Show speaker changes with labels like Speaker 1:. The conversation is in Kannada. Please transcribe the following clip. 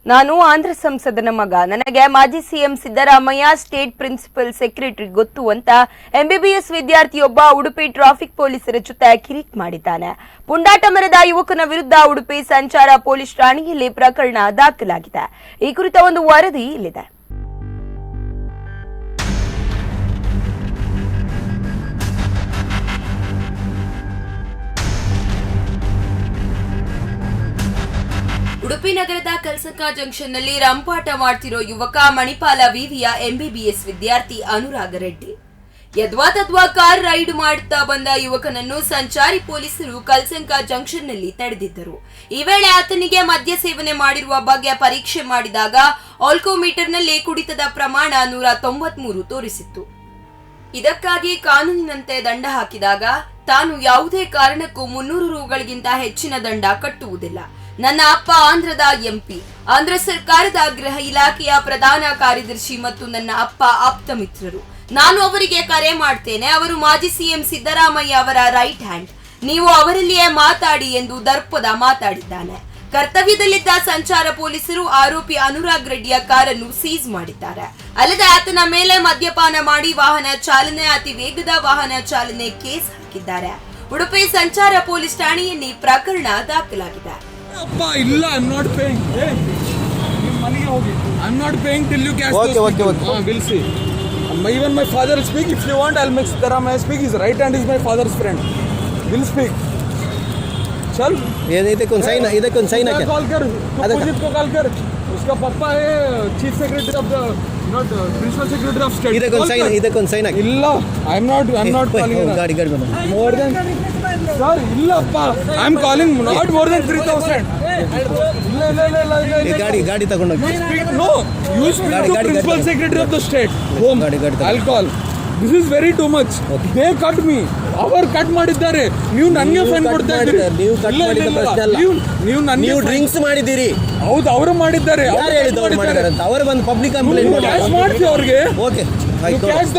Speaker 1: ನಾನು ಆಂಧ್ರ ಸಂಸದನ ಮಗ. ನನಗೆ ಮಾಜಿ CM Siddaramaiah state principal secretary ಗೊತ್ತು ಅಂತ ಎಂಬಿಬಿಎಸ್ ವಿದ್ಯಾರ್ಥಿಯೊಬ್ಬ ಉಡುಪಿ ಟ್ರಾಫಿಕ್ ಪೊಲೀಸರ ಜೊತೆ ಕಿರಿಕ್ ಮಾಡಿದ್ದಾನೆ. ಪುಂಡಾಟ ಮೆರೆದ ಯುವಕನ ವಿರುದ್ಧ ಉಡುಪಿ ಸಂಚಾರ ಪೊಲೀಸ್ ಠಾಣೆಯಲ್ಲಿ ಪ್ರಕರಣ ದಾಖಲಾಗಿದೆ. ಈ ಕುರಿತ ಒಂದು ವರದಿ ಇಲ್ಲಿದೆ. ಉಡುಪಿ ನಗರದ ಕಲ್ಸಕ್ಕ ಜಂಕ್ಷನ್ನಲ್ಲಿ ರಂಪಾಟ ಮಾಡ್ತಿರೋ ಯುವಕ ಮಣಿಪಾಲ ವಿವಿಯ ಎಂಬಿಬಿಎಸ್ ವಿದ್ಯಾರ್ಥಿ ಅನುರಾಗ ರೆಡ್ಡಿ. ಯದ್ವಾತದ್ವಾ ಕಾರ್ ರೈಡ್ ಮಾಡುತ್ತಾ ಬಂದ ಯುವಕನನ್ನು ಸಂಚಾರಿ ಪೊಲೀಸರು ಕಲ್ಸಂಕ ಜಂಕ್ಷನ್ನಲ್ಲಿ ತಡೆದಿದ್ದರು. ಈ ವೇಳೆ ಆತನಿಗೆ ಮದ್ಯ ಸೇವನೆ ಮಾಡಿರುವ ಬಗ್ಗೆ ಪರೀಕ್ಷೆ ಮಾಡಿದಾಗ ಆಲ್ಕೋಮೀಟರ್ನಲ್ಲಿ ಕುಡಿತದ ಪ್ರಮಾಣ 193 ತೋರಿಸಿತ್ತು. ಇದಕ್ಕಾಗಿ ಕಾನೂನಿನಂತೆ ದಂಡ ಹಾಕಿದಾಗ ತಾನು ಯಾವುದೇ ಕಾರಣಕ್ಕೂ 300 ರೂಗಳಿಗಿಂತ ಹೆಚ್ಚಿನ ದಂಡ ಕಟ್ಟುವುದಿಲ್ಲ. ನನ್ನ ಅಪ್ಪ ಆಂಧ್ರದ ಎಂಪಿ, ಆಂಧ್ರ ಸರ್ಕಾರದ ಗೃಹ ಇಲಾಖೆಯ ಪ್ರಧಾನ ಕಾರ್ಯದರ್ಶಿ ಮತ್ತು ನನ್ನ ಅಪ್ಪ ಆಪ್ತ ಮಿತ್ರರು. ನಾನು ಅವರಿಗೆ ಕರೆ ಮಾಡ್ತೇನೆ. ಅವರು ಮಾಜಿ ಸಿಎಂ ಸಿದ್ದರಾಮಯ್ಯ ಅವರ ರೈಟ್ ಹ್ಯಾಂಡ್. ನೀವು ಅವರಲ್ಲಿಯೇ ಮಾತಾಡಿ ಎಂದು ದರ್ಪದ ಮಾತಾಡಿದ್ದಾನೆ. ಕರ್ತವ್ಯದಲ್ಲಿದ್ದ ಸಂಚಾರ ಪೊಲೀಸರು ಆರೋಪಿ ಅನುರಾಗ್ ರೆಡ್ಡಿಯ ಕಾರನ್ನು ಸೀಸ್ ಮಾಡಿದ್ದಾರೆ. ಅಲ್ಲದೆ ಆತನ ಮೇಲೆ ಮದ್ಯಪಾನ ಮಾಡಿ ವಾಹನ ಚಾಲನೆ, ಅತಿ ವೇಗದ ವಾಹನ ಚಾಲನೆ ಕೇಸ್ ಹಾಕಿದ್ದಾರೆ. ಉಡುಪಿ ಸಂಚಾರ ಪೊಲೀಸ್ ಠಾಣೆಯಲ್ಲಿ ಪ್ರಕರಣ ದಾಖಲಾಗಿದೆ.
Speaker 2: ಇಲ್ಲ, I'm not paying. Hey, money hogi. I'm not paying till you cash.
Speaker 3: Okay.
Speaker 2: We'll see. Even my father will speak. If you want, I'll make Siddharamaya speak. His right hand is my father's friend. We'll speak. चल.
Speaker 3: ये कौन साइन है? इधर कौन साइन है क्या?
Speaker 2: कॉल कर. अपोजिट को कॉल कर. उसका पापा है chief secretary of the not principal secretary of state.
Speaker 3: इधर कौन साइन है?
Speaker 2: इल्ला. I'm not calling.
Speaker 3: गाड़ी बंद.
Speaker 2: More than sir, illappa. I'm calling not more than 3,000.
Speaker 3: गाड़ी तಗೊಂಡು
Speaker 2: No, you speak to principal secretary of the state. Home. I'll call. This is very too much. They cut me. ಅವರು ಕಟ್ ಮಾಡಿದ್ದಾರೆ. ನೀವು ನನಗೆ ಫೈನ್ ಕೊಡ್ತಾ ಇದ್ದೀರಿ.
Speaker 3: ನೀವು ಕಟ್ ಮಾಡಿದ ಪ್ರಶ್ನೆ ಅಲ್ಲ. ನೀವು ಡ್ರಿಂಕ್ಸ್ ಮಾಡಿದ್ದೀರಿ.
Speaker 2: ಹೌದು, ಅವರು ಮಾಡಿದ್ದಾರೆ.
Speaker 3: ಯಾರು ಹೇಳಿದ್ರು ಅವರು ಮಾಡಿದ್ದಾರೆ ಅಂತ? ಅವರು ಬಂದು ಪಬ್ಲಿಕ್ ಕಂಪ್ಲೇಂಟ್
Speaker 2: ಮಾಡಿ. ಕ್ಯಾಶ್ ಮಾಡ್ತೀವಿ ಅವ್ರಿಗೆ.
Speaker 3: Okay,
Speaker 2: cash